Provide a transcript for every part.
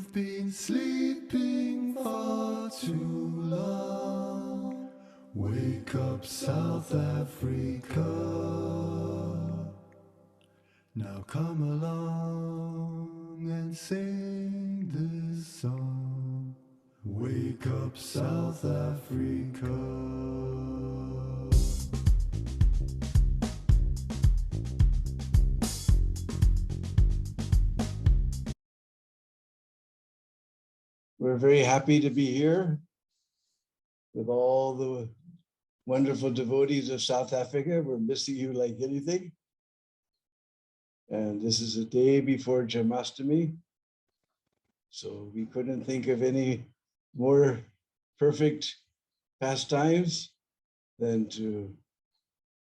You've been sleeping far too long. Wake up, South Africa. Now come along and sing this song. Wake up, South Africa. We're very happy to be here with all the wonderful devotees of South Africa. We're missing you like anything. And this is a day before Janmastami. So we couldn't think of any more perfect pastimes than to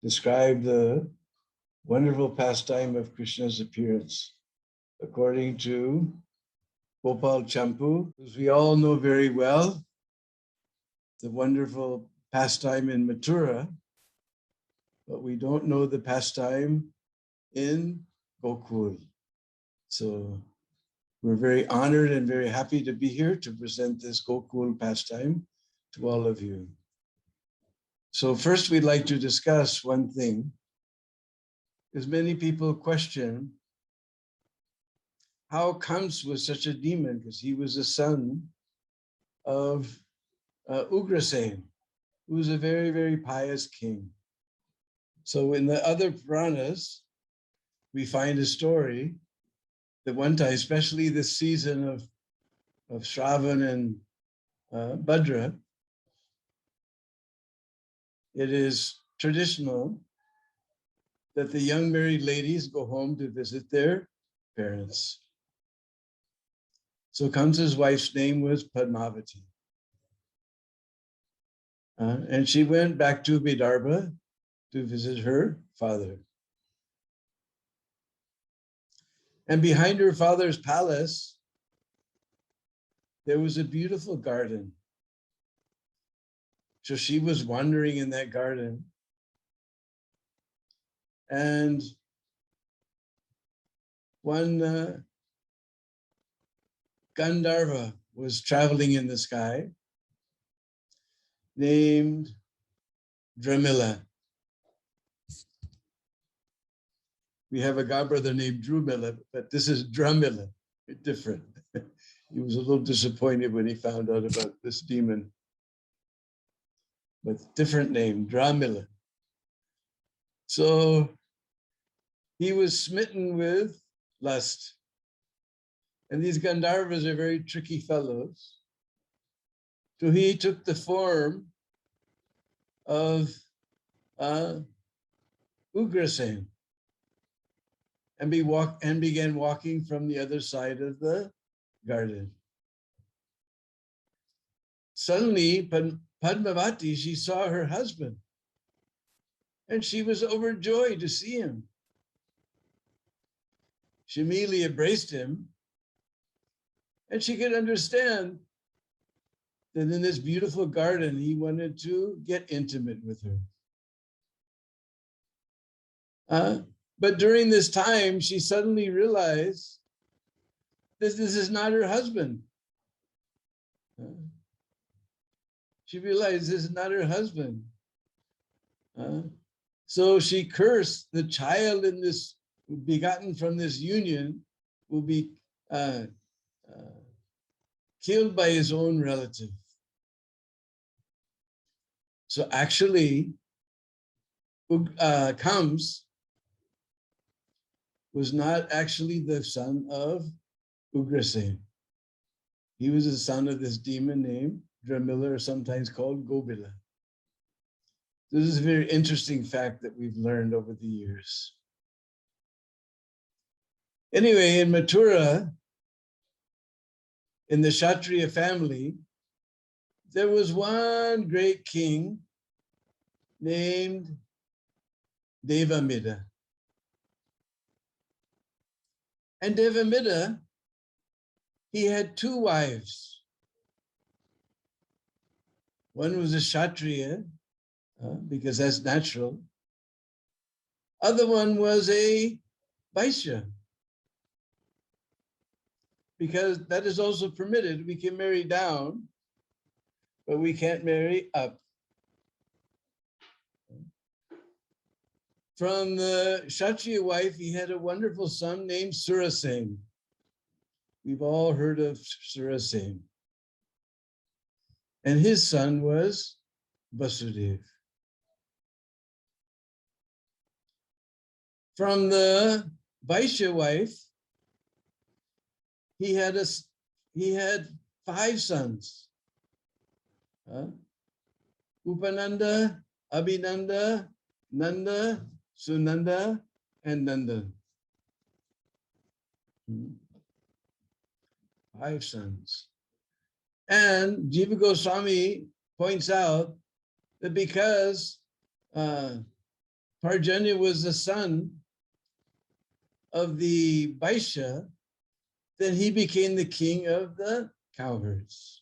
describe the wonderful pastime of Krishna's appearance. According to Gopala Campu, as we all know very well, the wonderful pastime in Mathura, but we don't know the pastime in Gokul. So we're very honored and very happy to be here to present this Gokul pastime to all of you. So first we'd like to discuss one thing, because many people question how Kams was such a demon, because he was the son of Ugrasen, who was a very, very pious king. So in the other Puranas, we find a story that one time, especially this season of Shravan and Bhadra, it is traditional that the young married ladies go home to visit their parents. So Kamsa's wife's name was Padmavati. And she went back to Vidarbha to visit her father. And behind her father's palace, there was a beautiful garden. So she was wandering in that garden. And one Gandharva was traveling in the sky named Dramila. We have a godbrother named Drumila, but this is Dramila, different. He was a little disappointed when he found out about this demon, but different name, Dramila. So he was smitten with lust. And these Gandharvas are very tricky fellows. So he took the form of Ugrasen and began walking from the other side of the garden. Suddenly, Padmavati, she saw her husband, and she was overjoyed to see him. She immediately embraced him, and she could understand that in this beautiful garden, he wanted to get intimate with her. But during this time, she suddenly realized that this is not her husband. She realized this is not her husband. So she cursed the child in this, begotten from this union, will be killed by his own relative. So actually, Kams was not actually the son of Ugrasen. He was the son of this demon named Dramila, or sometimes called Gobila. This is a very interesting fact that we've learned over the years. Anyway, in Mathura, in the Kshatriya family, there was one great king named Devamida. And Devamida, he had two wives. One was a Kshatriya, because that's natural. Other one was a Vaishya. because that is also permitted. We can marry down, but we can't marry up. From the Kshatriya wife, he had a wonderful son named Surasen. We've all heard of Surasen. And his son was Vasudev. From the Vaishya wife, he had 5 sons. Upananda, Abhinanda, Nanda, Sunanda, and Nandan. 5 sons. And Jiva Goswami points out that because Parjanya was the son of the Vaishya, then he became the king of the cowherds.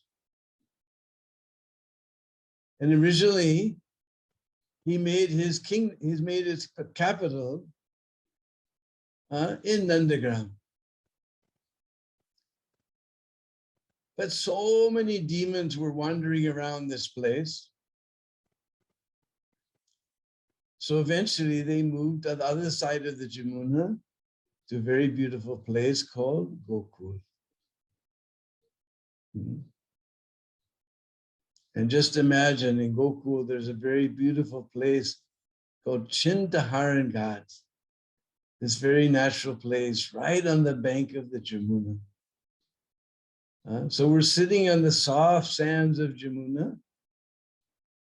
And originally, he made his capital in Nandagram. But so many demons were wandering around this place. So eventually they moved on the other side of the Jamuna to a very beautiful place called Gokul. And just imagine in Gokul, there's a very beautiful place called Chintaharan Ghat, this very natural place right on the bank of the Jamuna. So we're sitting on the soft sands of Jamuna,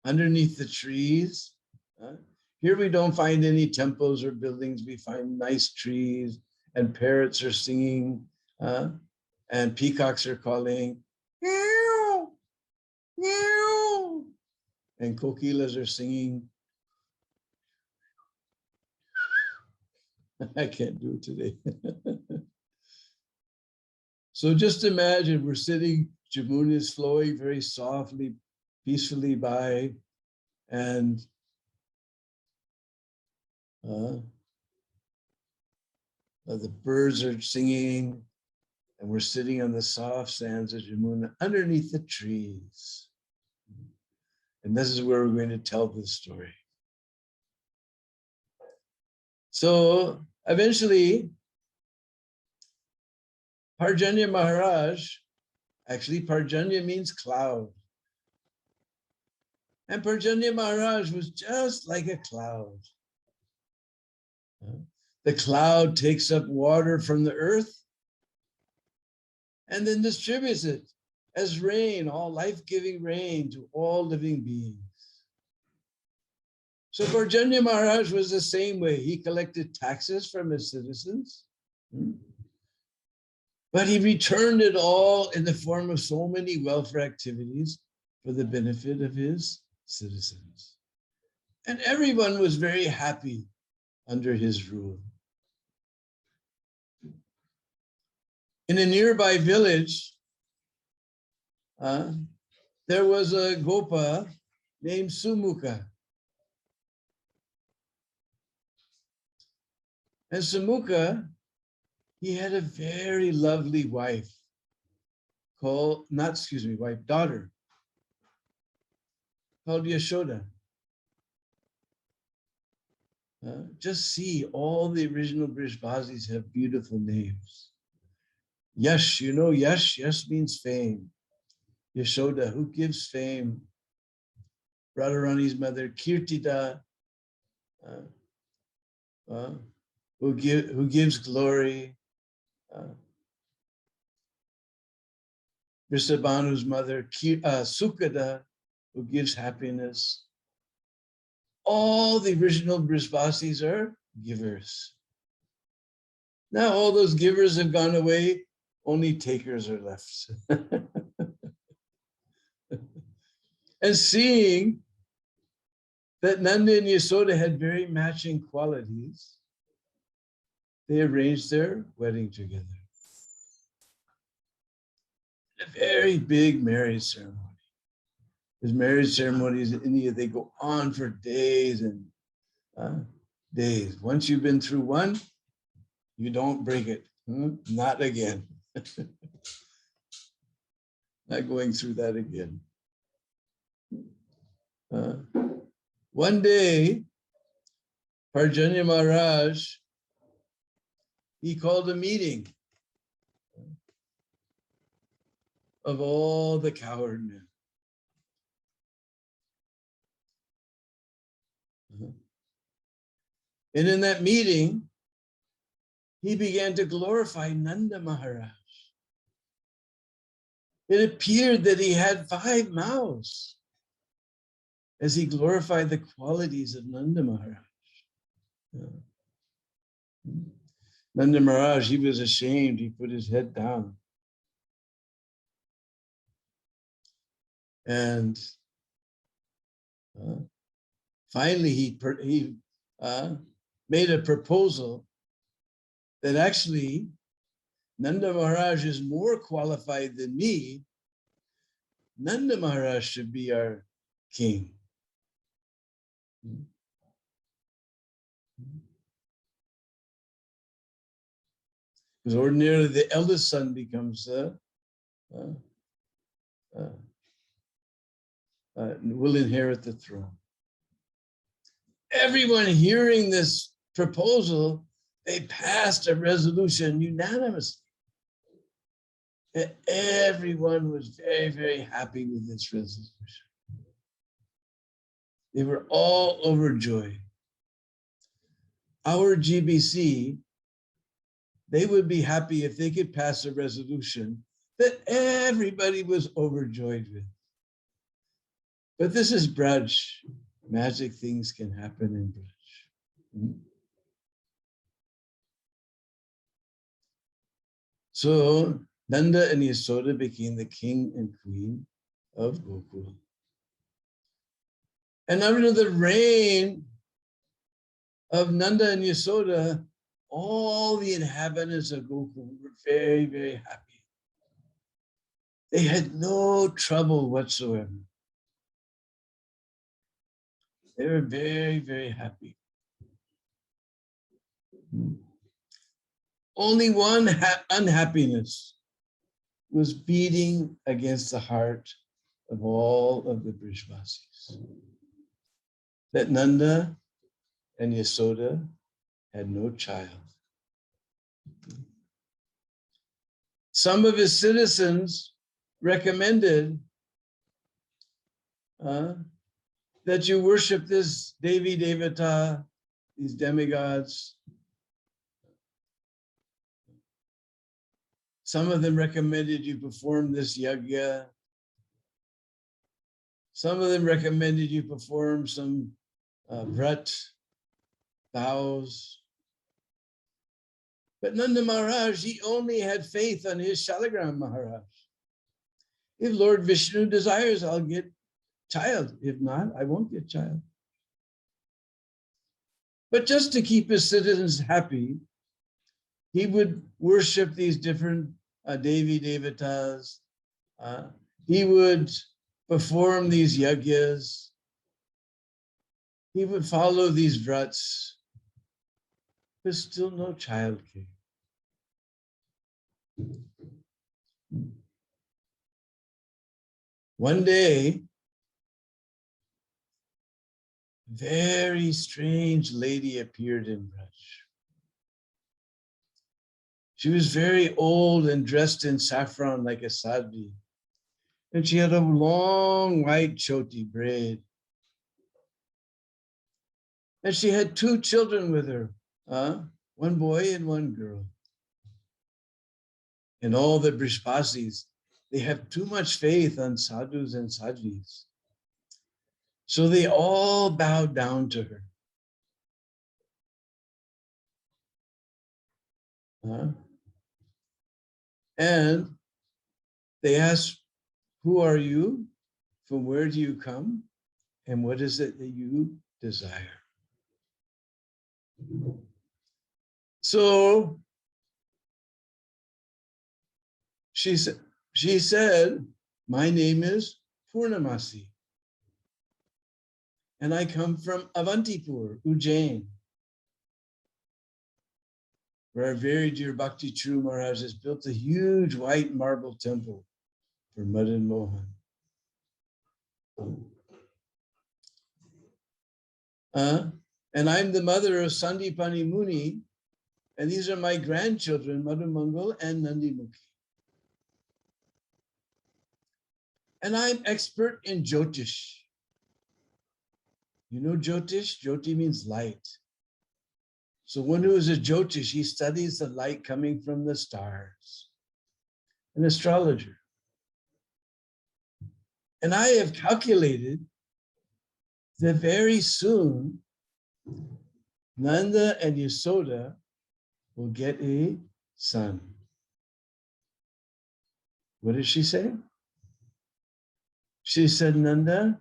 underneath the trees. Here we don't find any temples or buildings. We find nice trees, and parrots are singing, and peacocks are calling, meow, meow, and kokilas are singing. I can't do it today. So just imagine we're sitting, Jamuna is flowing very softly, peacefully by, and the birds are singing, and we're sitting on the soft sands of Jamuna underneath the trees. And this is where we're going to tell this story. So eventually, Parjanya Maharaj, actually Parjanya means cloud. And Parjanya Maharaj was just like a cloud. The cloud takes up water from the earth and then distributes it as rain, all life-giving rain to all living beings. So Parjanya Maharaj was the same way. He collected taxes from his citizens, but he returned it all in the form of so many welfare activities for the benefit of his citizens. And everyone was very happy under his rule. In a nearby village, there was a Gopa named Sumukha. And Sumukha, he had a very lovely wife daughter called Yashoda. Just see, all the original Brishbasis have beautiful names. Yash, you know Yash? Yash means fame. Yashoda, who gives fame. Radharani's mother, Kirtida, who gives glory. Vrindavan's mother, Sukada, who gives happiness. All the original Brishbasis are givers. Now all those givers have gone away, only takers are left. And seeing that Nanda and Yasoda had very matching qualities, they arranged their wedding together. A very big marriage ceremony. Because marriage ceremonies in India, they go on for days and days. Once you've been through one, you don't break it. Not again. Not going through that again. One day, Parjanya Maharaj, he called a meeting of all the cowherd men. And in that meeting, he began to glorify Nanda Maharaj. It appeared that he had 5 mouths as he glorified the qualities of Nanda Maharaj. Nanda Maharaj, he was ashamed. He put his head down. And finally, he made a proposal that actually Nanda Maharaj is more qualified than me. Nanda Maharaj should be our king. Because ordinarily the eldest son becomes will inherit the throne. Everyone hearing this proposal, they passed a resolution unanimously. And everyone was very, very happy with this resolution. They were all overjoyed. Our GBC, they would be happy if they could pass a resolution that everybody was overjoyed with. But this is Braj. Magic things can happen in Braj. So Nanda and Yasoda became the king and queen of Gokul. And under the reign of Nanda and Yasoda, all the inhabitants of Gokul were very, very happy. They had no trouble whatsoever. They were very, very happy. Only one unhappiness was beating against the heart of all of the Brishvasis. That Nanda and Yasoda had no child. Some of his citizens recommended that you worship this Devi Devata, these demigods. Some of them recommended you perform this yajna. Some of them recommended you perform some vrat, vows. But Nanda Maharaj, he only had faith on his Shalagram Maharaj. If Lord Vishnu desires, I'll get child. If not, I won't get child. But just to keep his citizens happy, he would worship these different Devi Devatas. He would perform these yajnas. He would follow these vrats. But still no child came. One day, a very strange lady appeared in Braj. She was very old and dressed in saffron like a sadhvi. And she had a long white choti braid. And she had 2 children with her, one boy and one girl. And all the Brishpasis, they have too much faith on sadhus and sadhvis. So they all bowed down to her. And they asked, who are you? From where do you come? And what is it that you desire? So she said, my name is Purnamasi. And I come from Avantipur, Ujjain, where our very dear Bhakti True Maharaj has built a huge white marble temple for Madan Mohan. And I'm the mother of Sandipani Muni, and these are my grandchildren, Madhu Mangal and Nandi Mukhi. And I'm expert in Jyotish. You know Jyotish? Jyoti means light. So one who is a Jyotish, he studies the light coming from the stars. An astrologer. And I have calculated that very soon, Nanda and Yasoda will get a son. What did she say? She said Nanda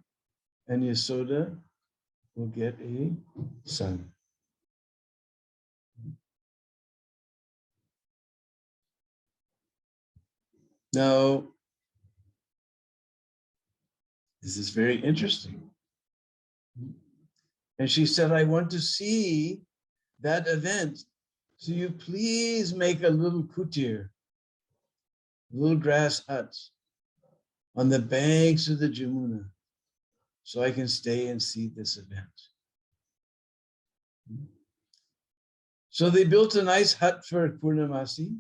and Yasoda will get a son. Now, this is very interesting. And she said, I want to see that event. So you please make a little kutir, a little grass hut on the banks of the Jamuna, so I can stay and see this event. So they built a nice hut for Purnamasi,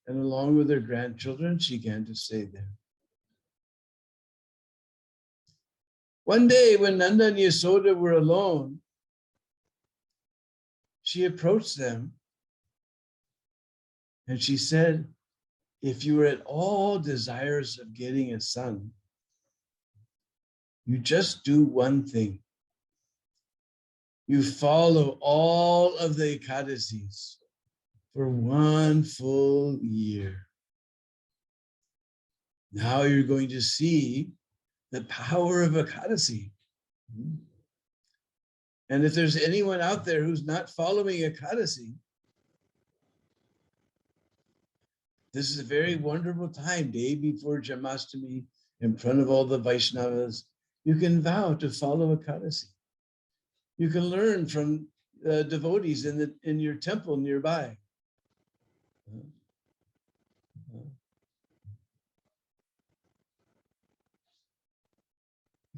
and along with her grandchildren, she began to stay there. One day when Nanda and Yasoda were alone, she approached them and she said, if you are at all desirous of getting a son, you just do one thing. You follow all of the Ekadasis for 1 full year. Now you're going to see the power of Ekadasi. And if there's anyone out there who's not following Ekadasi, this is a very wonderful time, day before Janmastami, in front of all the Vaishnavas. You can vow to follow Ekadasi. You can learn from devotees in your temple nearby.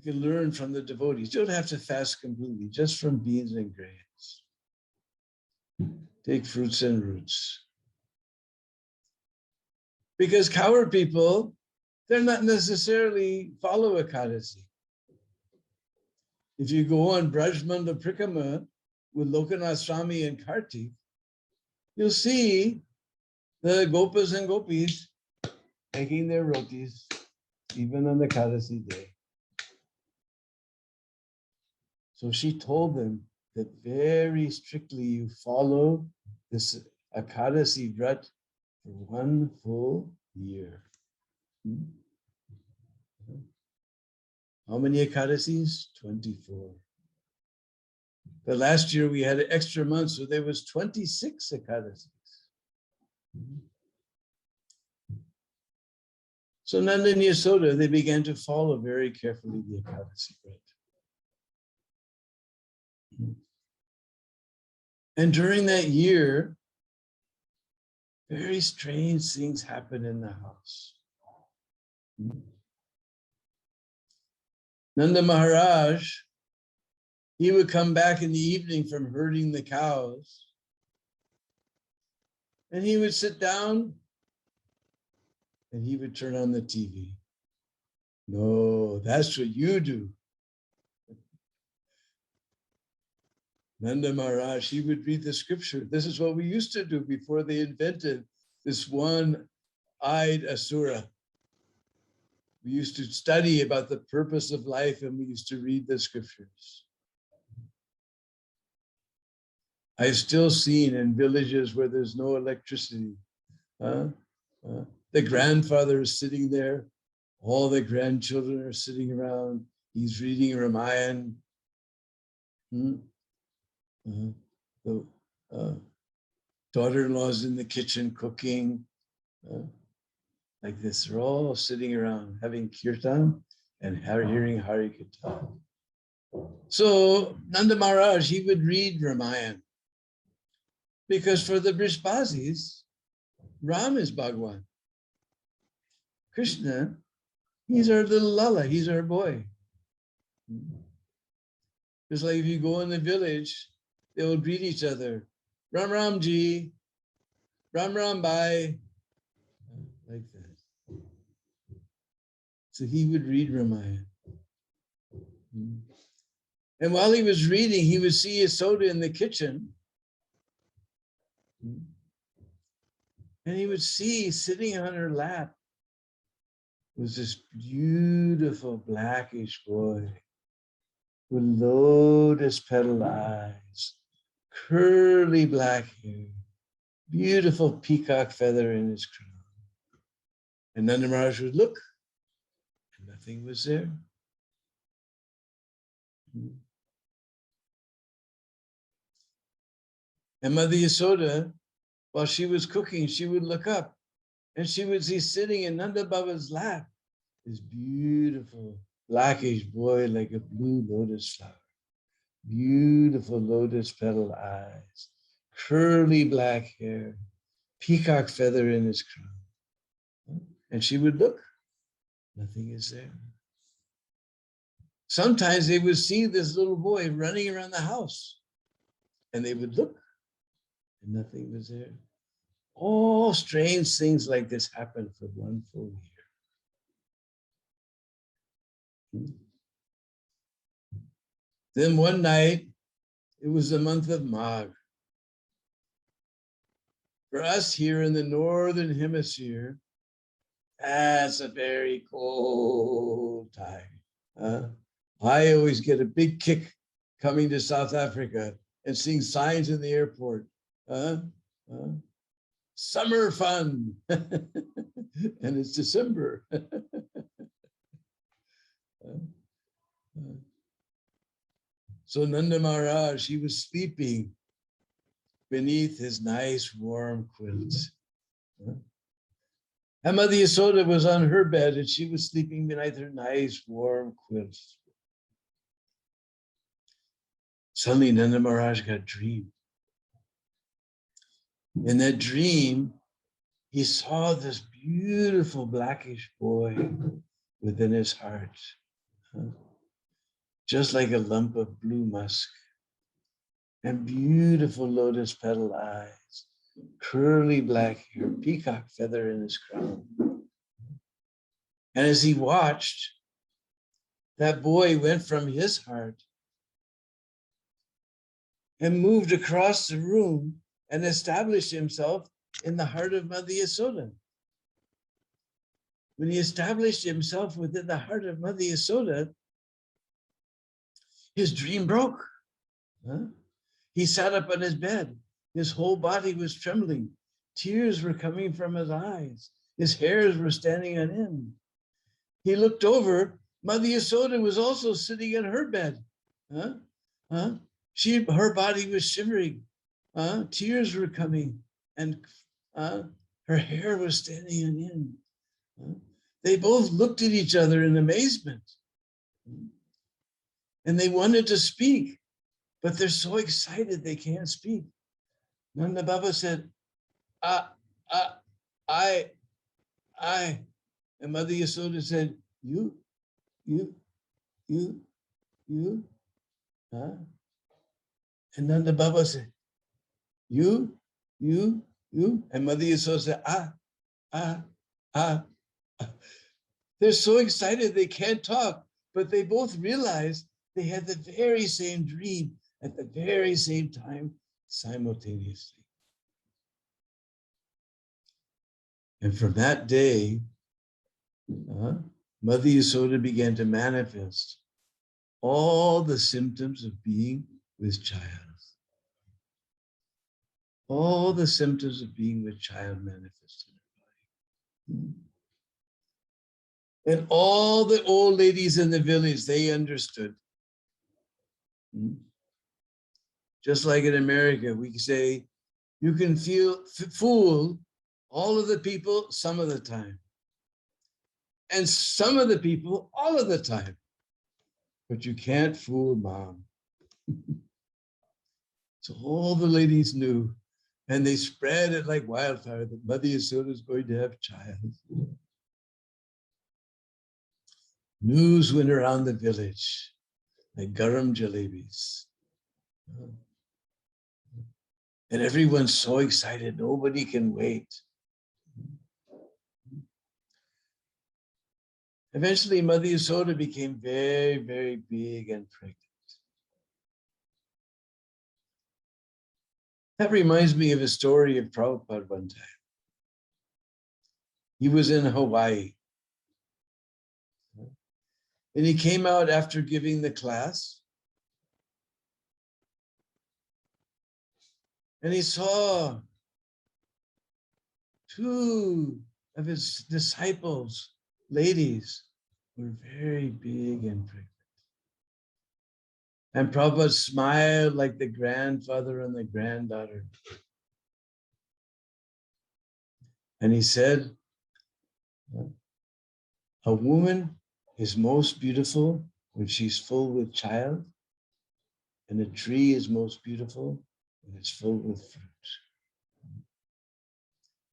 You can learn from the devotees. You don't have to fast completely, just from beans and grains. Take fruits and roots. Because cowherd people, they're not necessarily follow Ekadasi. If you go on Brajmanda Prikama with Lokanath Swami and Kartik, you'll see the Gopas and Gopis taking their rotis, even on the Ekadasi day. So she told them that very strictly you follow this Ekadasi Vrat for 1 full year. How many Ekadasis? 24. But last year we had an extra month, so there was 26 Ekadasis. So Nanda and Yasoda, they began to follow very carefully the Ekadasi Vrat. And during that year, very strange things happened in the house. Nanda Maharaj, he would come back in the evening from herding the cows, and he would sit down and he would turn on the TV. No, that's what you do. Nanda Maharaj, he would read the scripture. This is what we used to do before they invented this one-eyed asura. We used to study about the purpose of life and we used to read the scriptures. I've still seen in villages where there's no electricity, the grandfather is sitting there, all the grandchildren are sitting around, he's reading Ramayana. The daughter-in-law's in the kitchen cooking, like this. They're all sitting around having kirtan and hearing Hari Kirtan. So Nanda Maharaj, he would read Ramayana because for the Brishbasis, Ram is Bhagwan. Krishna, he's our little Lala, he's our boy. Just like if you go in the village, they will greet each other. Ram Ram Ji, Ram Ram Bhai, like that. So he would read Ramayana. And while he was reading, he would see Yasoda in the kitchen. And he would see sitting on her lap was this beautiful blackish boy with lotus petal eyes, curly black hair, beautiful peacock feather in his crown. And Nanda Maharaj would look, and nothing was there. And Mother Yasoda, while she was cooking, she would look up and she would see sitting in Nanda Baba's lap this beautiful blackish boy like a blue lotus flower, beautiful lotus petal eyes, curly black hair, peacock feather in his crown. And she would look, nothing is there. Sometimes they would see this little boy running around the house and they would look and nothing was there. All strange things like this happened for one full year. Then one night, it was the month of Magh. For us here in the Northern Hemisphere, that's a very cold time. I always get a big kick coming to South Africa and seeing signs in the airport. Summer fun. And it's December. So Nanda Maharaj, he was sleeping beneath his nice warm quilt. And Mother Yasoda was on her bed and she was sleeping beneath her nice warm quilt. Suddenly Nanda Maharaj got a dream. In that dream, he saw this beautiful blackish boy within his heart, just like a lump of blue musk, and beautiful lotus petal eyes, curly black hair, peacock feather in his crown. And as he watched, that boy went from his heart and moved across the room and established himself in the heart of Mother Yasoda. When he established himself within the heart of Mother Yasoda, his dream broke. He sat up on his bed. His whole body was trembling. Tears were coming from his eyes. His hairs were standing on end. He looked over. Mother Yasoda was also sitting in her bed. Her body was shivering. Tears were coming, and her hair was standing on end. They both looked at each other in amazement. And they wanted to speak, but they're so excited they can't speak. Nanda Baba said, I. And Mother Yasoda said, you. And Nanda Baba said, you. And Mother Yasoda said, They're so excited they can't talk, but they both realized they had the very same dream at the very same time simultaneously. And from that day, Mother Yasoda began to manifest all the symptoms of being with child. All the symptoms of being with child manifested in her body. And all the old ladies in the village, they understood. Just like in America, we say, you can fool all of the people some of the time. And some of the people all of the time. But you can't fool mom. So all the ladies knew, and they spread it like wildfire that Mother Yasoda is going to have a child. News went around the village like garam jalebis. And everyone's so excited, nobody can wait. Eventually, Mother Yasoda became very, very big and pregnant. That reminds me of a story of Prabhupada one time. He was in Hawaii. And he came out after giving the class. And he saw two of his disciples, ladies, were very big and pregnant. And Prabhupada smiled like the grandfather and the granddaughter. And he said, a woman is most beautiful when she's full with child, and a tree is most beautiful when it's full with fruit.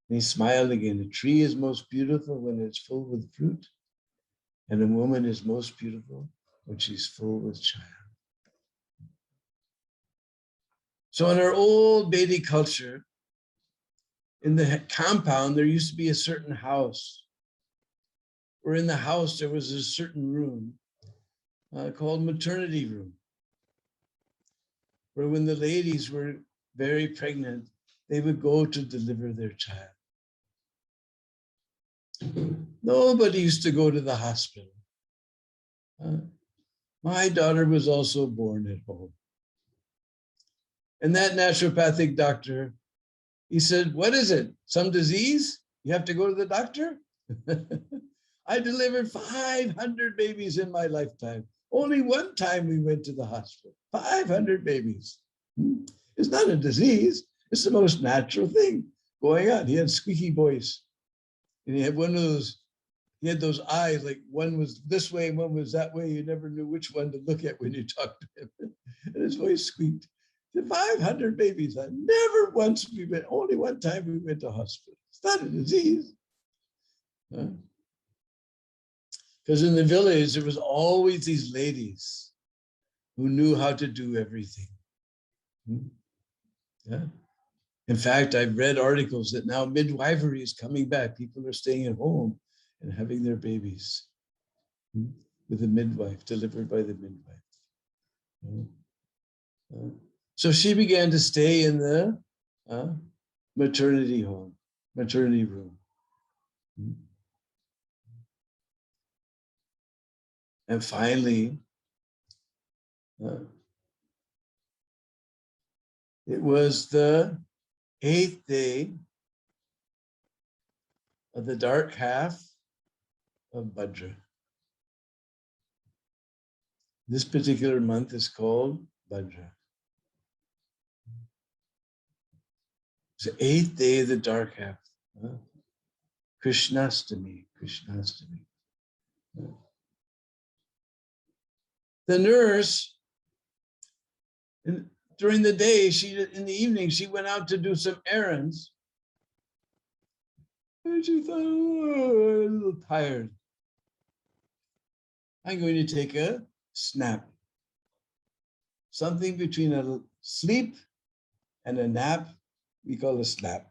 And he smiled again. A tree is most beautiful when it's full with fruit, and a woman is most beautiful when she's full with child. So in our old Vedic culture, in the compound, there used to be a certain house, or in the house, there was a certain room called maternity room, where when the ladies were very pregnant, they would go to deliver their child. Nobody used to go to the hospital. My daughter was also born at home. And that naturopathic doctor, he said, what is it? Some disease? You have to go to the doctor? I delivered 500 babies in my lifetime. Only one time we went to the hospital. 500 babies. It's not a disease. It's the most natural thing going on. He had a squeaky voice. And he had one of those, he had those eyes, like one was this way and one was that way. You never knew which one to look at when you talked to him. And his voice squeaked. The 500 babies. I never once, we went, only one time we went to hospital. It's not a disease. Because in the village, there was always these ladies who knew how to do everything. Yeah. In fact, I've read articles that now midwifery is coming back. People are staying at home and having their babies with a midwife, delivered by the midwife. So she began to stay in the maternity home, maternity room. And finally, it was the 8th day of the dark half of Bhadra. This particular month is called Bhadra. It's the 8th day of the dark half. Krishnastami. The nurse, during the day, in the evening, she went out to do some errands. And she thought, oh, I'm a little tired. I'm going to take a snap. Something between a sleep and a nap, we call a snap.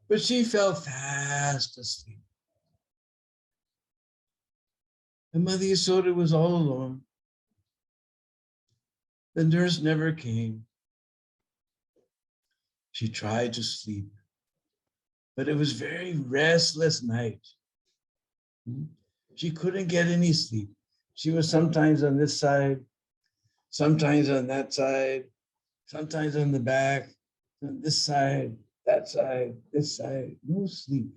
But she fell fast asleep. And Mother Yasoda was all alone. The nurse never came. She tried to sleep, but it was a very restless night. She couldn't get any sleep. She was sometimes on this side, sometimes on that side, sometimes on the back, on this side, that side, this side, no sleep.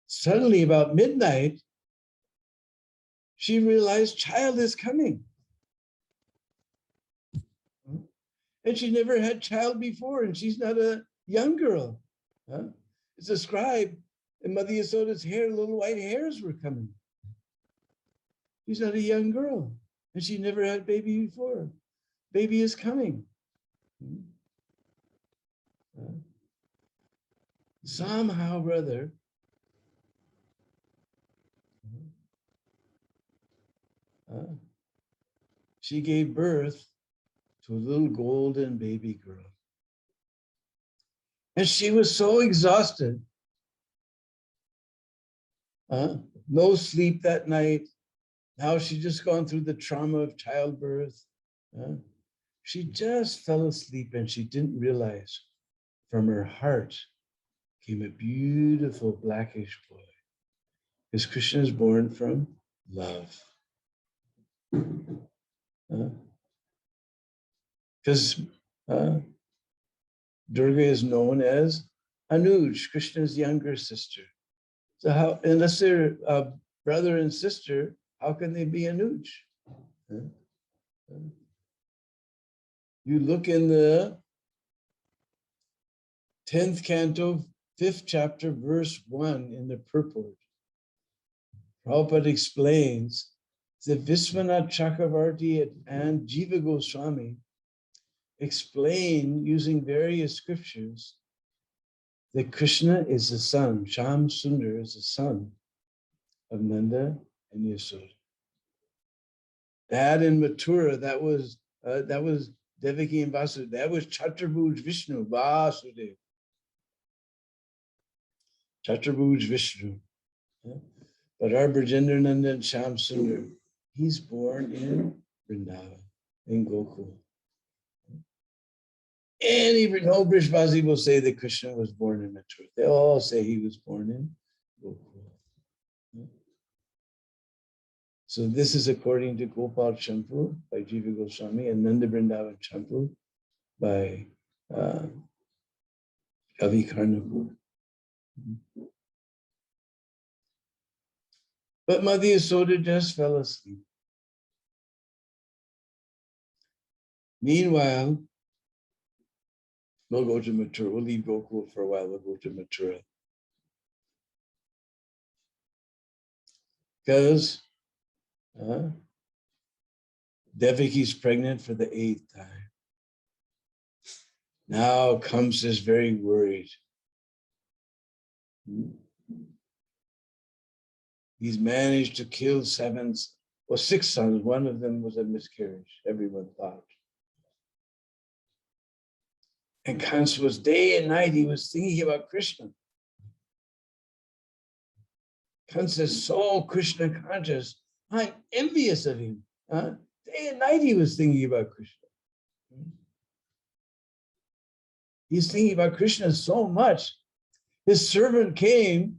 Suddenly, about midnight, she realized child is coming. And she never had child before, and she's not a young girl. It's described in Mother Yasoda's hair, little white hairs were coming. She's not a young girl, and she never had baby before. Baby is coming. Somehow or other, she gave birth to a little golden baby girl. And she was so exhausted. No sleep that night. Now she'd just gone through the trauma of childbirth. She just fell asleep and she didn't realize from her heart came a beautiful blackish boy. Because Krishna is born from love. Because Durga is known as Anuj, Krishna's younger sister. So how, unless they're brother and sister, how can they be Anuj? You look in the 10th canto, 5th chapter, verse 1 in the purport. Prabhupada explains that Viswanath Chakravarti and Jiva Goswami explain using various scriptures that Krishna is the son, Sham Sundar is the son of Nanda and Yasoda. That in Mathura, that was Devaki and Vasudeva. That was Chaturabhuj Vishnu, Vasudeva. Chaturabhuj Vishnu. But our Brajendra Nanda and Sham Sundar, he's born in Vrindavan, in Gokul. And no Brishvazi will say that Krishna was born in Mathura. They all say he was born in Gokul. So this is according to Gopal Campu by Jiva Goswami and Nanda Vrindavan Campu by Kavi Karnapur. But Mother Yasoda just fell asleep. Meanwhile, we'll go to Mathura. We'll leave Gokul for a while. We'll go to Mathura. Because Devaki's pregnant for the 8th time. Now Kamsa is very worried. He's managed to kill 6 sons. One of them was a miscarriage, everyone thought. And Kamsa was day and night, he was thinking about Krishna. Kamsa is so Krishna conscious. I'm envious of him. Day and night he was thinking about Krishna. He's thinking about Krishna so much. His servant came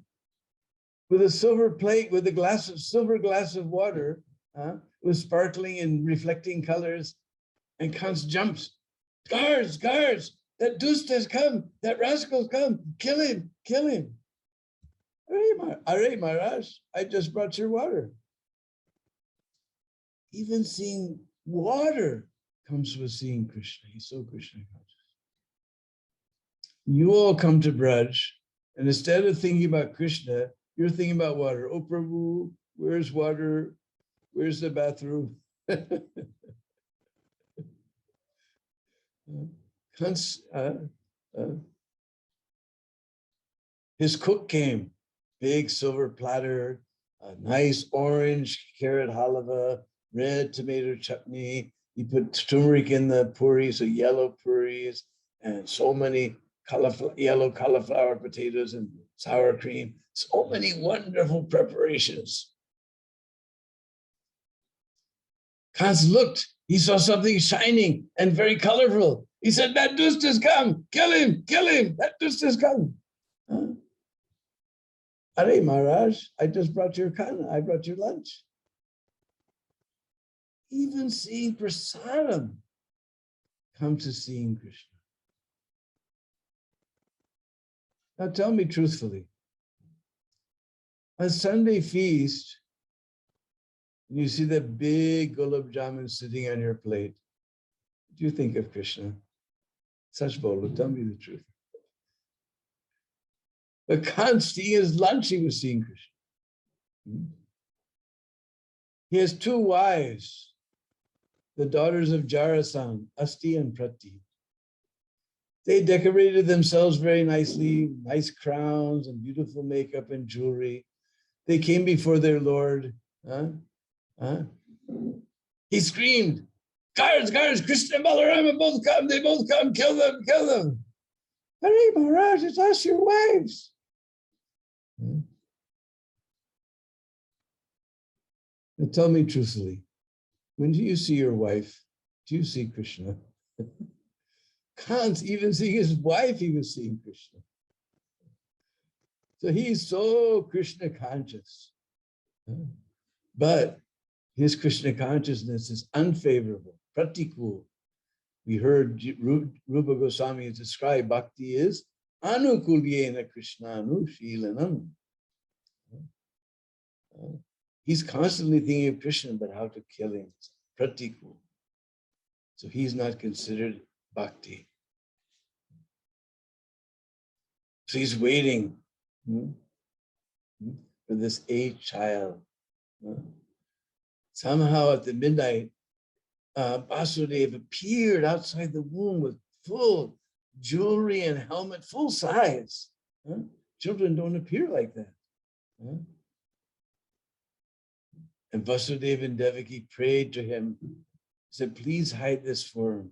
with a silver plate, with a silver glass of water, with sparkling and reflecting colors, and Kamsa jumps. Guards, guards, that dust has come, that rascal's come, kill him, kill him. Are Maharaj, I just brought your water. Even seeing water comes with seeing Krishna. He's so Krishna conscious. You all come to Braj, and instead of thinking about Krishna, you're thinking about water. Oh, Prabhu, where's water? Where's the bathroom? His cook came, big silver platter, a nice orange carrot halava, red tomato chutney. He put turmeric in the puris, so yellow puris, and so many yellow cauliflower potatoes and sour cream. So many wonderful preparations. Kamsa looked, he saw something shining and very colorful. He said, that dust has come, kill him, that dust has come. Are Maharaj, I just brought your khana, I brought your lunch. Even seeing prasadam come to seeing Krishna. Now tell me truthfully, on Sunday feast, you see that big gulab jamun sitting on your plate. What do you think of Krishna? Such bolo, tell me the truth. But Kamsa, eating his lunch, he was seeing Krishna. He has 2 wives, the daughters of Jarasan, Asti and Prati. They decorated themselves very nicely, nice crowns and beautiful makeup and jewelry. They came before their Lord. He screamed, guards, guards, Krishna and Balarama both come, they both come, kill them, kill them. Hare Maharaj, it's us, your wives. And tell me truthfully, when do you see your wife? Do you see Krishna? Can't even see his wife, he was seeing Krishna. So he's so Krishna conscious. But his Krishna consciousness is unfavorable, pratikul. We heard Rupa Goswami describe bhakti is anukulyena krishnanu shilanam. He's constantly thinking of Krishna, but how to kill him. Pratikul. So he's not considered bhakti. So he's waiting for this 8th child. Somehow at the midnight, Vasudeva appeared outside the womb with full jewelry and helmet, full size. Children don't appear like that. And Vasudeva and Devaki prayed to him, said, please hide this form.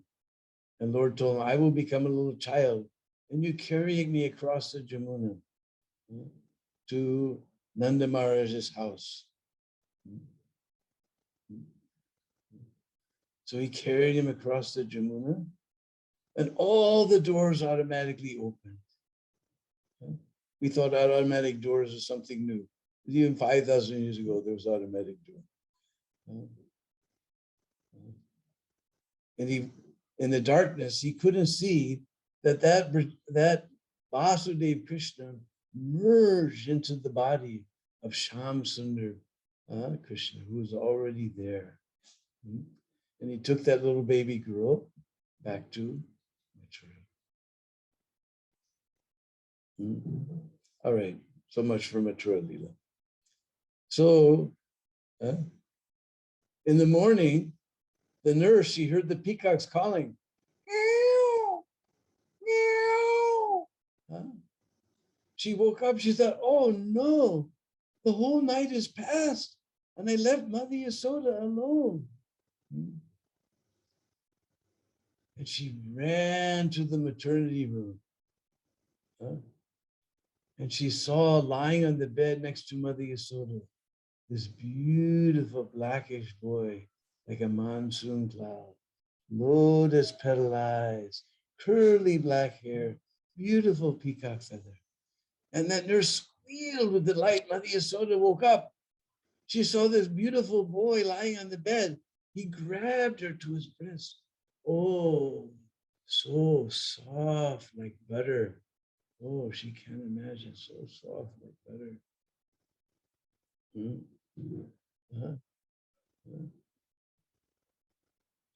And Lord told him, I will become a little child, and you carrying me across the Jamuna to Nanda Maharaj's house. So he carried him across the Jamuna, and all the doors automatically opened. We thought automatic doors was something new. Even 5,000 years ago, there was automatic door. And he, in the darkness, he couldn't see that Vasudeva Krishna merged into the body of Sham Sundar Krishna, who was already there. And he took that little baby girl back to Mathura. All right, so much for Mathura Leela. So in the morning, the nurse, she heard the peacocks calling. Meow, meow. She woke up, she thought, oh no, the whole night has passed and I left Mother Yasoda alone. And she ran to the maternity room. And she saw lying on the bed next to Mother Yasoda, this beautiful blackish boy, like a monsoon cloud, lotus petal eyes, curly black hair, beautiful peacock feather. And that nurse squealed with delight. Mother Yasoda woke up. She saw this beautiful boy lying on the bed. He grabbed her to his breast. Oh, so soft like butter. Oh, she can't imagine, so soft like butter.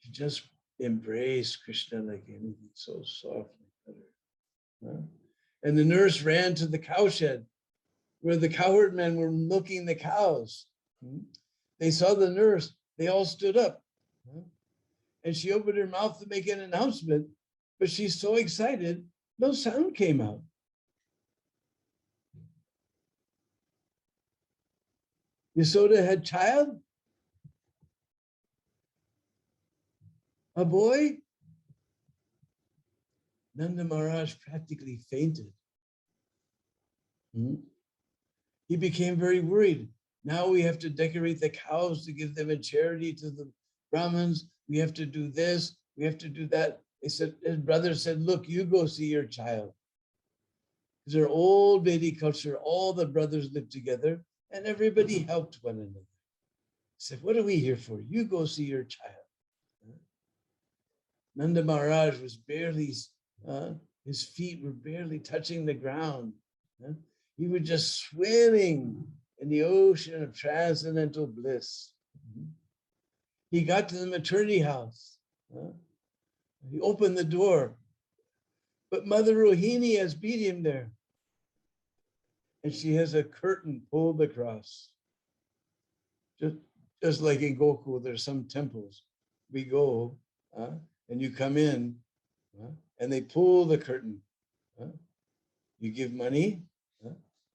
She just embraced Krishna like anything, so soft like butter. And the nurse ran to the cowshed where the cowherd men were milking the cows. They saw the nurse, they all stood up. And she opened her mouth to make an announcement, but she's so excited, no sound came out. Yasoda had child, a boy. Nanda Maharaj practically fainted. He became very worried. Now we have to decorate the cows to give them in charity to the Brahmins. We have to do this, we have to do that. They said, his brother said, look, you go see your child. Because their old Vedic culture, all the brothers lived together and everybody helped one another. He said, what are we here for? You go see your child. Nanda Maharaj was barely, his feet were barely touching the ground. He was just swimming in the ocean of transcendental bliss. He got to the maternity house. He opened the door, but Mother Rohini has beat him there. And she has a curtain pulled across. Just like in Gokul, there's some temples. We go, and you come in, and they pull the curtain. You give money,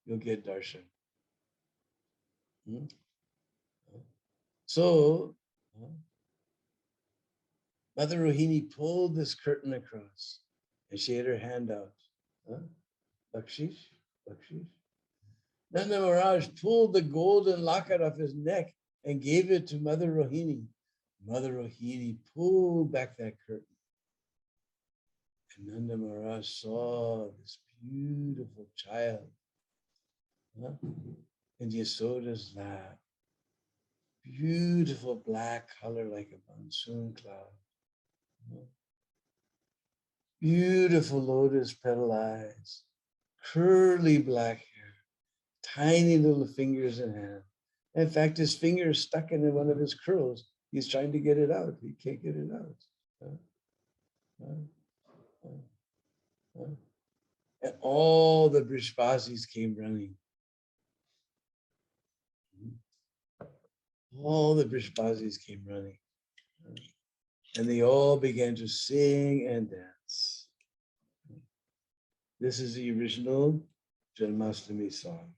you'll get darshan. So Huh? Mother Rohini pulled this curtain across and she had her hand out. Huh? Bakshish, bakshish. Nanda Maharaj pulled the golden locket off his neck and gave it to Mother Rohini. Mother Rohini pulled back that curtain. And Nanda Maharaj saw this beautiful child, huh, in Yasoda's lap. Beautiful black color like a monsoon cloud. Huh? Beautiful lotus petal eyes. Curly black hair. Tiny little fingers and hands. In fact, his finger is stuck in one of his curls. He's trying to get it out. He can't get it out. And all the Brishbasis came running. All the Brishbasis came running. And they all began to sing and dance. This is the original Janmastami song.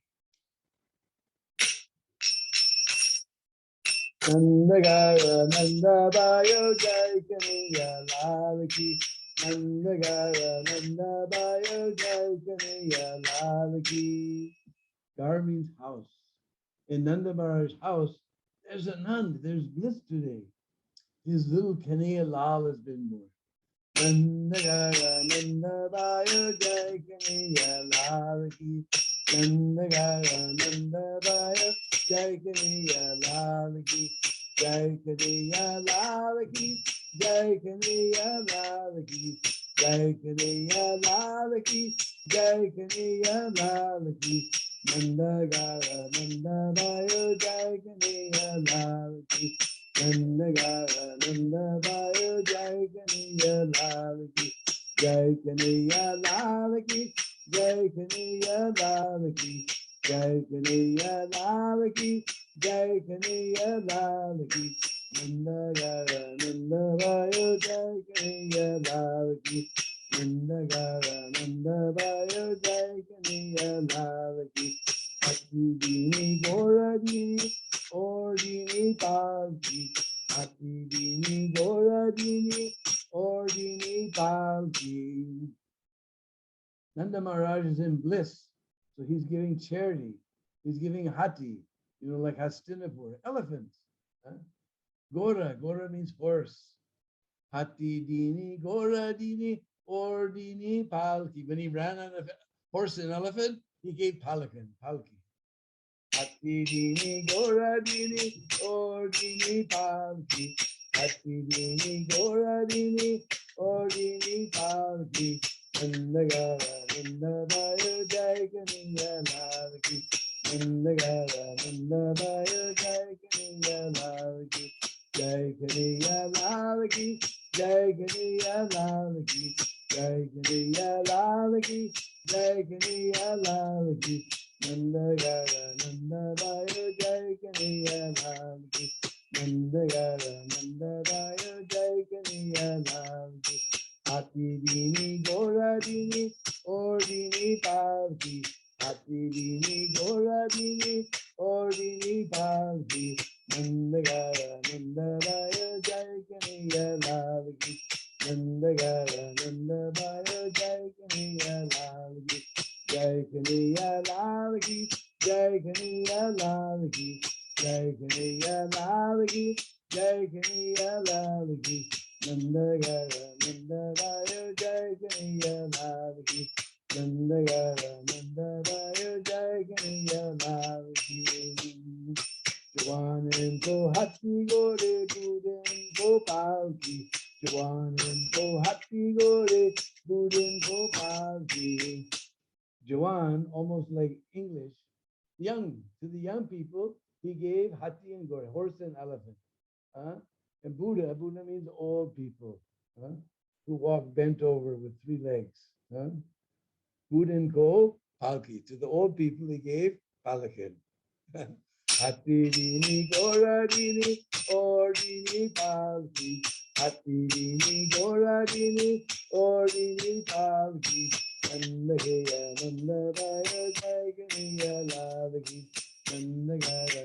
Nandagara Nandabayo Jai Kaniya Lalaki. Nandagara Nandabayo Jai Kaniya Lalaki. Gar means house. In Nanda Maharaj's house, there's a Nand, there's bliss today. His little Kanaya Lal has been born. Nandagara Nandabayo Jai Kaniya Lalaki. Nandagara Nandabayo Jai Kaniya Lalaki. Jai Kaniya Lalaki. Jai Kaniya Lalaki. Jai Kaniya Lalaki. Jai Kaniya Lalaki. Nandagara Nandabayo Jai Kaniya Lalaki. Nandagara Nandabayo Jai Kaniya Lalaki. Jai Kaniya Lalaki. Jai Kaniya Lalaki. Jai Kaniya Lalaki. Jai Kaniya Lalaki. Nandagara Nandabayo Jai Kaniya Lalaki. Nandagara Nandabayo Jai Kaniya Lalaki. Hati Dini Gora Dini Or Dini Palki. Hati Dini Gora Dini Or Dini Palki. Nanda Maharaj is in bliss, so he's giving charity. He's giving hati, like Hastinapur, elephants. Huh? Gora means horse. Hati dini, gora dini, or dini palki. When he ran on a horse and elephant, he gave palki. Hati dini, gora dini, or dini palki. Hati dini, gora dini, or dini palki. Nandagara Nandabayo Jai Kaniya Lalaki. Nandagara Nandabayo Jai Kaniya Lalaki. Jai Kaniya Lalaki. Jai Kaniya Lalaki. Jai Kaniya Lalaki. Jai Kaniya Lalaki. Nandagara Nandabayo Jai Kaniya Lalaki. Nandagara Nandabayo Jai Kaniya Lalaki. Hati dini gora dini or dini palki. Hati dini gora dini or dini palki. Nandagara Nandabayo Jai Kaniya Lalaki. Nandagara Nandabayo Jai Kaniya Lalaki. Jai Kaniya Lalaki. Jai Kaniya Lalaki. Jai Kaniya Lalaki. Jai Kaniya Lalaki. Nandagara Nandabayo Jai Kaniya Lalaki. Nandagara Nandabayo Jai Kaniya Lalaki. Jawanin ko hati gore budin ko palki. Jawanin ko hati gore budin ko palki. Jawan, almost like English, young. To the young people, he gave hati and gore, horse and elephant. And Buddha means old people, who walk bent over with 3 legs. Buddha and Ko, palki. To the old people, he gave palakin. Hati dini gora dini or dini palki. Hati dini gora dini or dini palki. Nandagara Nandabayo Jai Kaniya Lalaki. Nandagara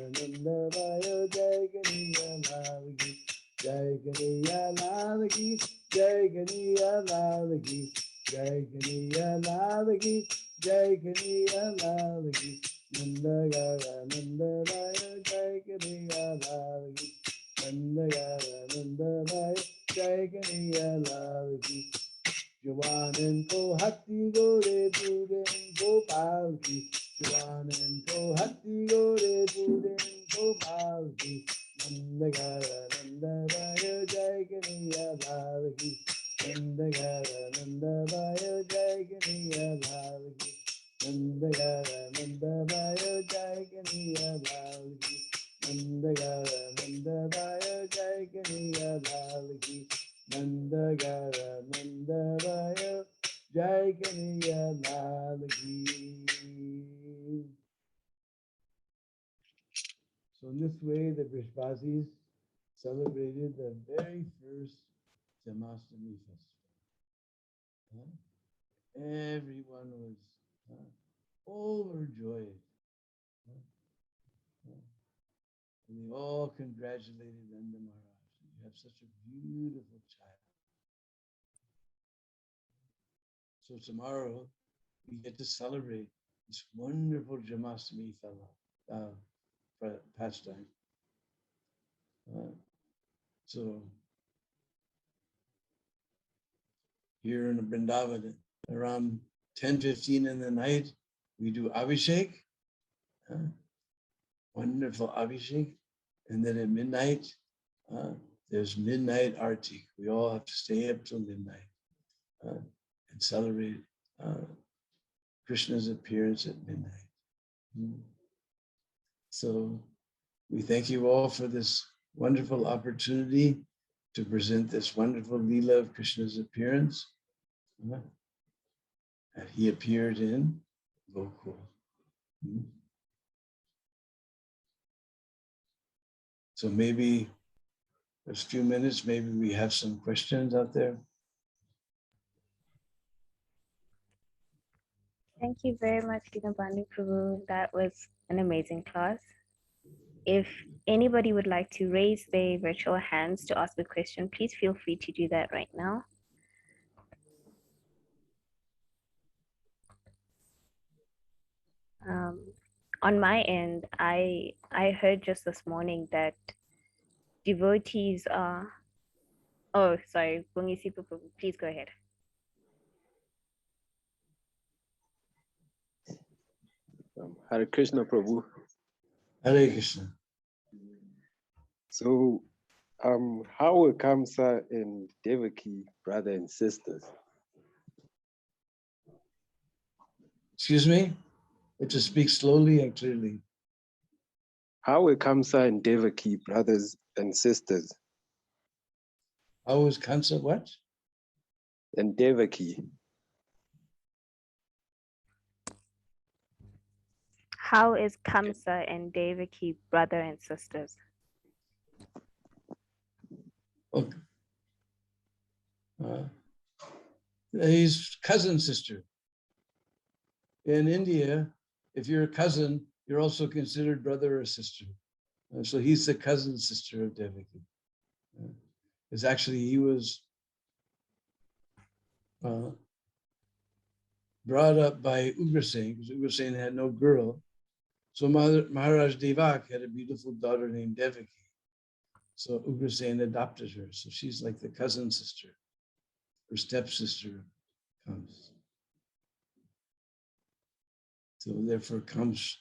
Jai Kaniya Lal Ki, Jai Kaniya Lal Ki, Jai Kaniya Lal Ki, Jai Kaniya Lal Ki, Jai Kaniya Lal Ki, Nandagara Jai Kaniya Lal Ki, Nandagara Jai Kaniya Lal Ki. Jwanin ko hatti gore puden Gopal ki, Jwanin ko hatti gore puden Gopal ki, Nandagara Nandavaya Jai Kaniya Lal ki, Nandagara Nandavaya Jai Kaniya Lal ki, Nandagara Nandavaya Jai Kaniya Lal ki, Nandagara Nandavaya Jai Kaniya Lal ki. Nandagara Nandavaya Jai Kaniya Lal Ki. So in this way, the Brishbasis celebrated the very first Janmastami festival. Everyone was overjoyed. And they all congratulated Nanda Maharaj. You have such a beautiful child. So tomorrow we get to celebrate this wonderful Janmastami pastime. So here in Vrindavan, around 10:15 in the night, we do Abhishek, wonderful Abhishek. And then at midnight, there's midnight arti. We all have to stay up till midnight and celebrate Krishna's appearance at midnight. So we thank you all for this wonderful opportunity to present this wonderful Leela of Krishna's appearance. And he appeared in Gokul. So maybe a few minutes, maybe we have some questions out there. Thank you very much, Deena Bandhu Prabhu. That was an amazing class. If anybody would like to raise their virtual hands to ask a question, please feel free to do that right now. On my end, I heard just this morning that devotees are, oh, sorry, Bungisi Prabhu, please go ahead. Hare Krishna, Prabhu. Hare Krishna. So, how were Kamsa and Devaki brother and sisters? Excuse me? But to speak slowly and clearly. How were Kamsa and Devaki brothers and sisters? How was Kamsa what? And Devaki. How is Kamsa and Devaki brother and sisters? Okay. He's cousin sister. In India, if you're a cousin, you're also considered brother or sister. So he's the cousin sister of Devaki. Because actually he was brought up by Ugrasen, because Ugrasen had no girl. So Maharaj Devak had a beautiful daughter named Devaki. So Ugrasen adopted her. So she's like the cousin sister. Her stepsister comes. So therefore comes,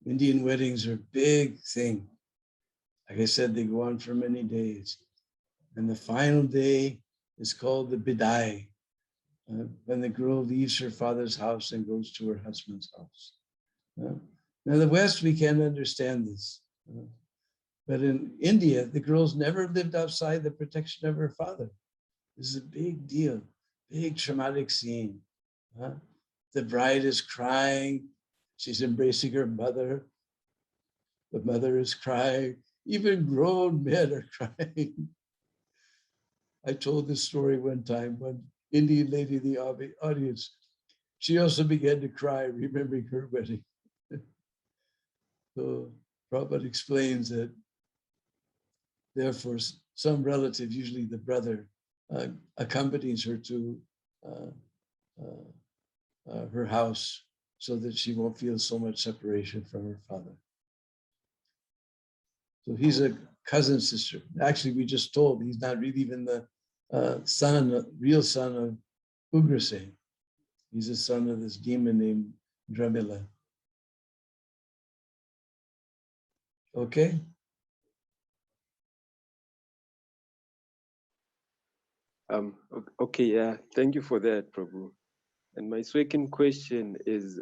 Indian weddings are a big thing. Like I said, they go on for many days. And the final day is called the Bidai, when the girl leaves her father's house and goes to her husband's house. Now the West, we can't understand this. But in India, the girls never lived outside the protection of her father. This is a big deal, big traumatic scene. The bride is crying. She's embracing her mother. The mother is crying. Even grown men are crying. I told this story one time, one Indian lady in the audience, she also began to cry, remembering her wedding. So Prabhupada explains that therefore some relative, usually the brother, accompanies her to her house so that she won't feel so much separation from her father. So he's a cousin sister. Actually, we just told he's not really even the real son of Ugrasen. He's a son of this demon named Dramila. Okay? Okay, yeah, thank you for that, Prabhu. And my second question is,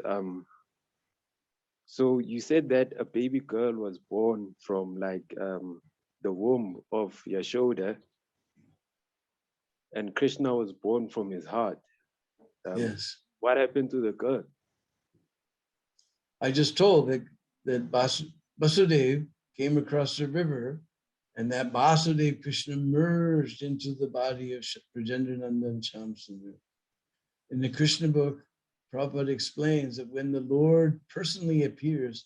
so you said that a baby girl was born from like the womb of Yashoda, and Krishna was born from his heart. Yes. What happened to the girl? I just told that Vasudev came across the river, and that Vasudev Krishna merged into the body of Brajendrananda and Shamsundar. In the Krishna book, Prabhupada explains that when the Lord personally appears,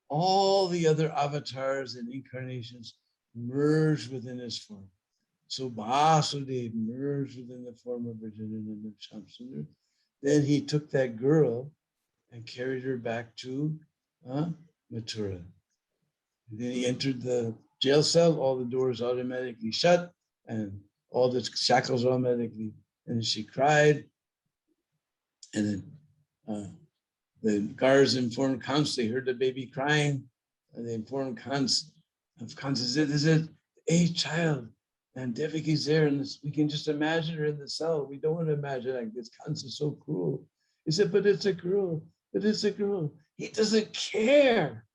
all the other avatars and incarnations merge within his form. So Vasudev merged within the form of Brajendrananda and Shamsundar. Then he took that girl and carried her back to Mathura. And then he entered the jail cell, all the doors automatically shut, and all the shackles automatically. And she cried, and then the guards informed Kans, they heard the baby crying, and they informed Kans. Kans said, "Is it a child?" And Devaki's there, and we can just imagine her in the cell. We don't want to imagine like this. Kans is so cruel. He said, "But it's a girl. But it's a girl." He doesn't care.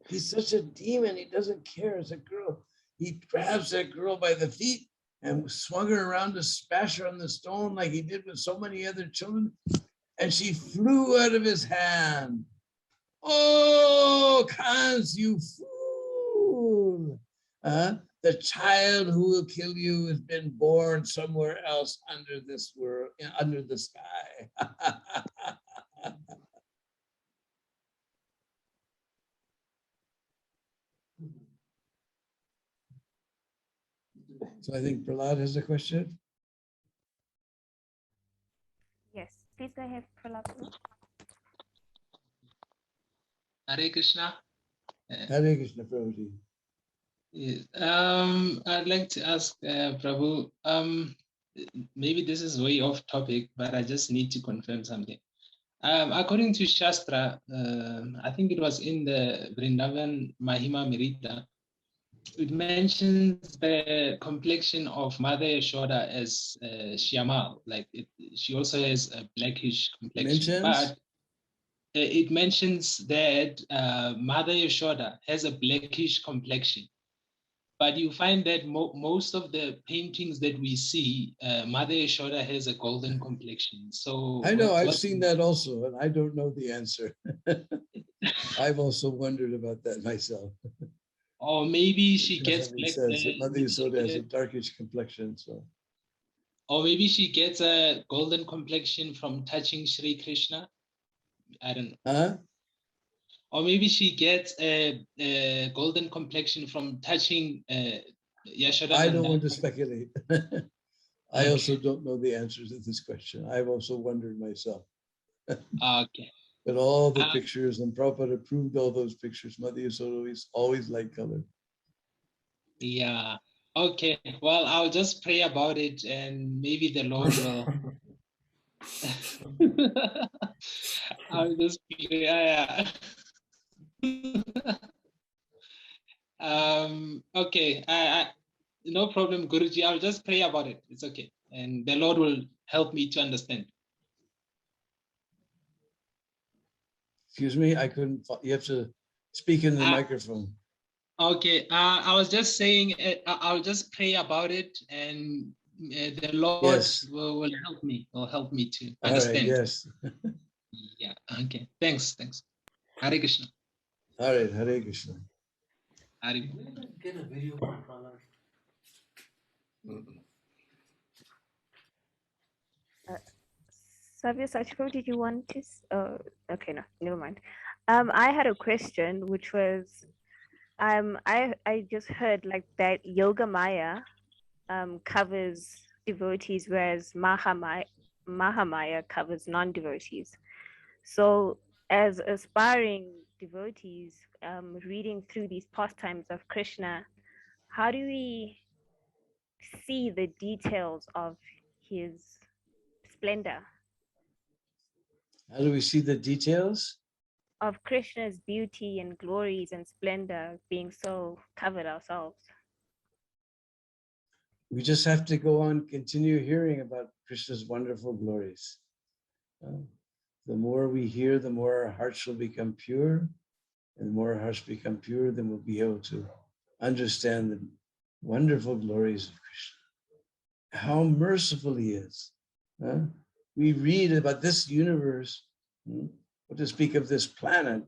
He's such a demon. He doesn't care. It's a girl. He grabs that girl by the feet and swung her around to smash her on the stone like he did with so many other children. And she flew out of his hand. Oh, Kans, you fool. The child who will kill you has been born somewhere else under this world, under the sky. So I think Prahlad has a question. Yes, please go ahead, Prabhu. Hare Krishna. Hare Krishna, Prabhuji. Yes. I'd like to ask Prabhu, maybe this is way off topic, but I just need to confirm something. According to Shastra, I think it was in the Vrindavan Mahima Mirita, it mentions the complexion of Mother Yashoda as Shyamal, like she also has a blackish complexion, but it mentions that Mother Yashoda has a blackish complexion. But you find that most of the paintings that we see, Mother Yashoda has a golden complexion. So I know, I've seen that also, and I don't know the answer. I've also wondered about that myself. Or maybe she gets black. Says that Mother Yashoda has a darkish complexion, so. Or maybe she gets a golden complexion from touching Sri Krishna. I don't know. Huh? Or maybe she gets a golden complexion from touching Yashoda. I don't want to speculate. I also don't know the answers to this question. I've also wondered myself. Okay. But all the pictures, and Prabhupada approved all those pictures. Mother Yashoda is always light colored. Yeah. Okay. Well, I'll just pray about it, and maybe the Lord will. I'll just pray. Yeah. Okay. No problem, Guruji. I'll just pray about it. It's okay, and the Lord will help me to understand. Excuse me, I couldn't. You have to speak in the microphone. Okay, I was just saying, I'll just pray about it, and the Lord will help me. Will help me to understand. All right, yes. Yeah. Okay. Thanks. Hare Krishna. All right, Hare Krishna. Hare. Get a video from Prabhu. Savya Sachko, did you want to? Okay, no, never mind. I had a question, which was, I just heard like that Yoga Maya covers devotees, whereas Mahamaya covers non-devotees. So, as aspiring devotees, reading through these pastimes of Krishna, how do we see the details of his splendor, How do we see the details? of Krishna's beauty and glories and splendor, being so covered ourselves? We just have to go on, continue hearing about Krishna's wonderful glories. The more we hear, the more our hearts will become pure. And the more our hearts become pure, then we'll be able to understand the wonderful glories of Krishna. How merciful he is. We read about this universe, what to speak of this planet.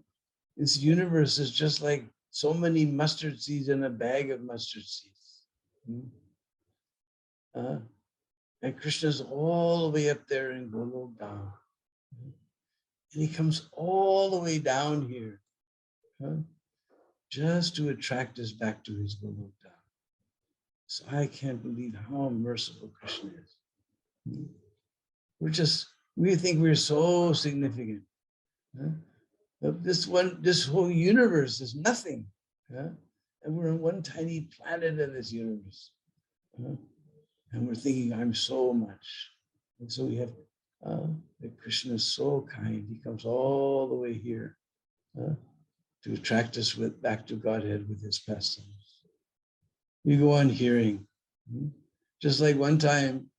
This universe is just like so many mustard seeds in a bag of mustard seeds. And Krishna's all the way up there in Golokdham. And he comes all the way down here just to attract us back to his Golokdham. So I can't believe how merciful Krishna is. We think we're so significant. This whole universe is nothing. And we're on one tiny planet in this universe. And we're thinking, I'm so much. And so we have that Krishna is so kind. He comes all the way here to attract us back to Godhead with his pastimes. We go on hearing. Just like one time,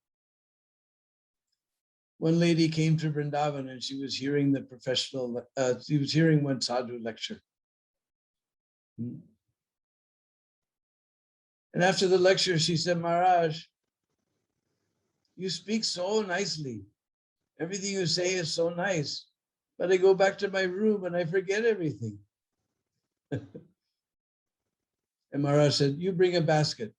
one lady came to Vrindavan and she was hearing she was hearing one sadhu lecture. And after the lecture, she said, Maharaj, you speak so nicely. Everything you say is so nice, but I go back to my room and I forget everything. And Maharaj said, you bring a basket.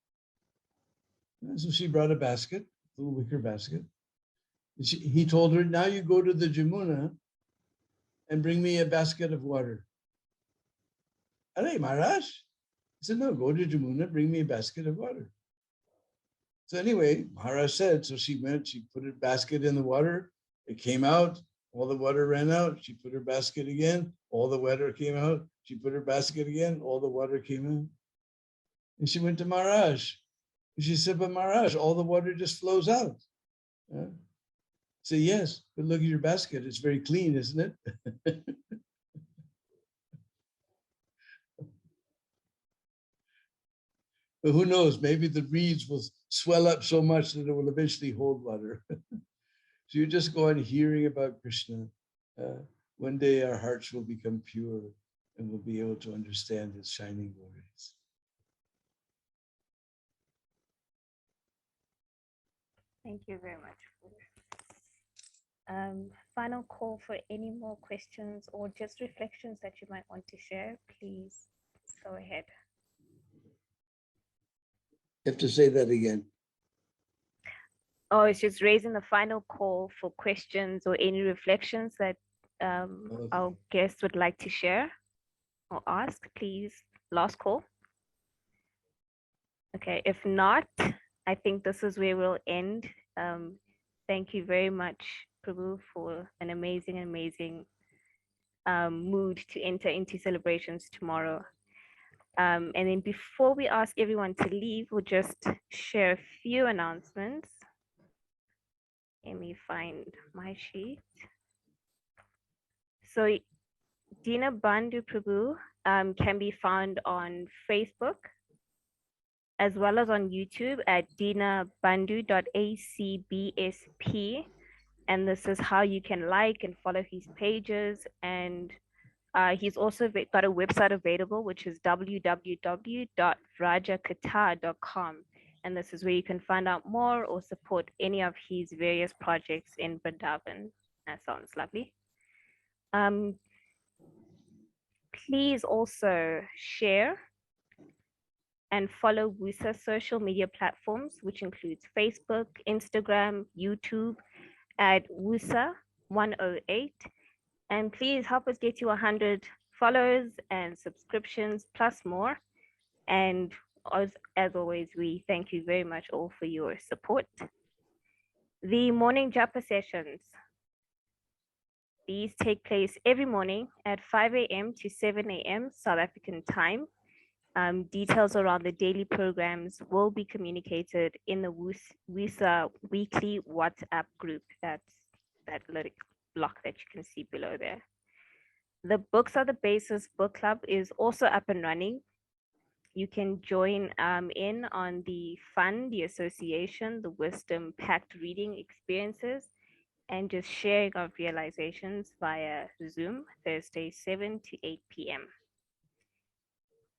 And so she brought a basket, a little wicker basket. He told her, now you go to the Jamuna and bring me a basket of water. Alright, Maharaj. He said, no, go to Jamuna, bring me a basket of water. So anyway, Maharaj said, so she went, she put her basket in the water, it came out, all the water ran out, she put her basket again, all the water came out, she put her basket again, all the water came out. And she went to Maharaj. And she said, but Maharaj, all the water just flows out. Say, yes, but look at your basket, it's very clean, isn't it? But who knows, maybe the reeds will swell up so much that it will eventually hold water. So you just go on hearing about Krishna. One day our hearts will become pure and we'll be able to understand his shining glories. Thank you very much. Final call for any more questions or just reflections that you might want to share, please go ahead. You have to say that again. Oh, it's just raising the final call for questions or any reflections that our guests would like to share or ask, please. Last call. Okay, if not, I think this is where we'll end. Thank you very much, Prabhu, for an amazing mood to enter into celebrations tomorrow. And then before we ask everyone to leave, we'll just share a few announcements. Let me find my sheet. So Deena Bandhu Prabhu can be found on Facebook as well as on YouTube at deenabandhu.acbsp. And this is how you can like and follow his pages. And he's also got a website available, which is www.vrajakatha.com. And this is where you can find out more or support any of his various projects in Vrindavan. That sounds lovely. Please also share and follow WUSA social media platforms, which includes Facebook, Instagram, YouTube at WUSA 108. And please help us get to 100 followers and subscriptions plus more. And as always, we thank you very much all for your support. The morning japa sessions. These take place every morning at 5 a.m. to 7 a.m. South African time. Details around the daily programs will be communicated in the WUSA weekly WhatsApp group. That's that little block that you can see below there. The Books Are the Basis book club is also up and running. You can join in on the fun, the association, the wisdom-packed reading experiences, and just sharing of realizations via Zoom, Thursday, 7 to 8 p.m.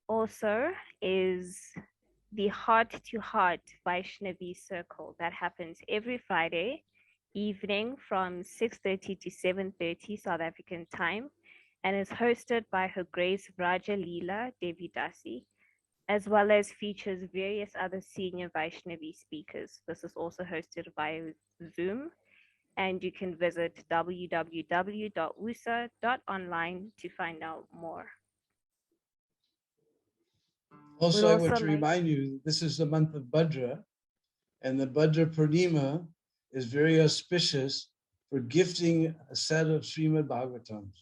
Also is the Heart to Heart Vaishnavi Circle that happens every Friday evening from 6:30 to 7:30 South African time, and is hosted by Her Grace Raja Leela Devidasi, as well as features various other senior Vaishnavi speakers. This is also hosted via Zoom, and you can visit www.wusa.online to find out more. Also, We'd I want also to like- remind you, this is the month of Bhadra, and the Bhadra Purnima is very auspicious for gifting a set of Srimad Bhagavatams.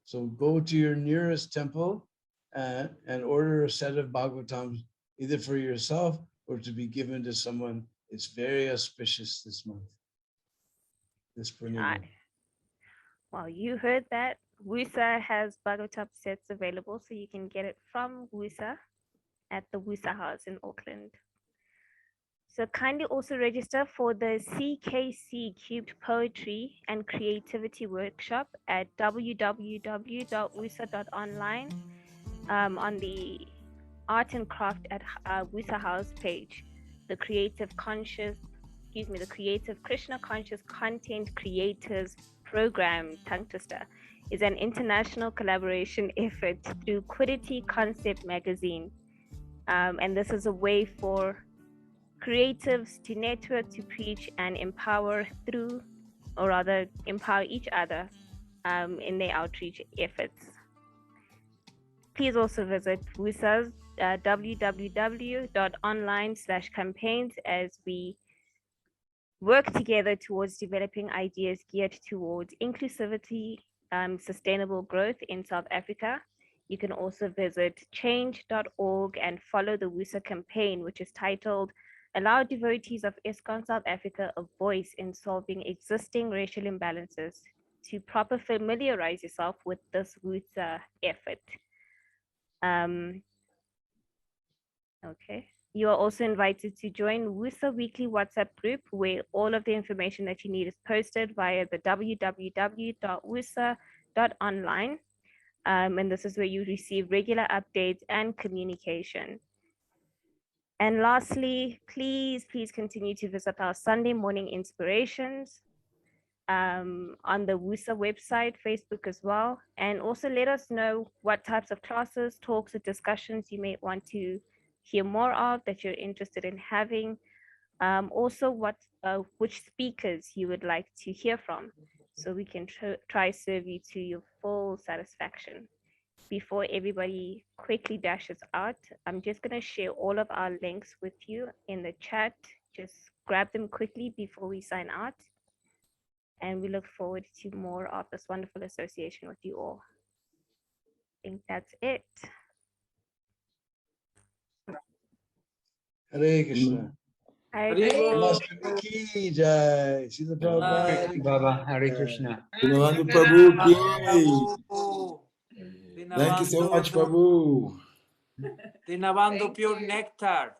So go to your nearest temple and order a set of Bhagavatams, either for yourself or to be given to someone. It's very auspicious this month, this Purnima. Well, you heard that. WUSA has Bhagavatam sets available, so you can get it from WUSA at the WUSA House in Auckland. So kindly also register for the CKC Cubed Poetry and Creativity Workshop at www.wusa.online on the Art and Craft at WUSA House page. The Creative Krishna Conscious Content Creators Program, tongue twister, is an international collaboration effort through Quiddity Concept Magazine. And this is a way for creatives to network, to preach and empower through, or rather empower each other in their outreach efforts. Please also visit WUSA's www.online/campaigns as we work together towards developing ideas geared towards inclusivity, sustainable growth in South Africa. You can also visit change.org and follow the WUSA campaign, which is titled Allow Devotees of ISKCON South Africa a Voice in Solving Existing Racial Imbalances, to proper familiarize yourself with this WUSA effort. Okay. You are also invited to join WUSA weekly WhatsApp group, where all of the information that you need is posted via the www.wusa.online. And this is where you receive regular updates and communication. And lastly, please continue to visit our Sunday morning inspirations on the WUSA website, Facebook as well. And also let us know what types of classes, talks, or discussions you may want to hear more of, that you're interested in having. Also which speakers you would like to hear from, so we can try serve you to your full satisfaction. Before everybody quickly dashes out, I'm just going to share all of our links with you in the chat. Just grab them quickly before we sign out. And we look forward to more of this wonderful association with you all. I think that's it. Hare Krishna. Hare Hare Krishna. Bol. Janmastami ki jai. Srila Prabhupada ki Baba, Hare jai. Krishna. Deena Bandhu Prabhu ki. Deena Thank you so Bandhu, much, Prabhu. Deena Bandhu, pure nectar.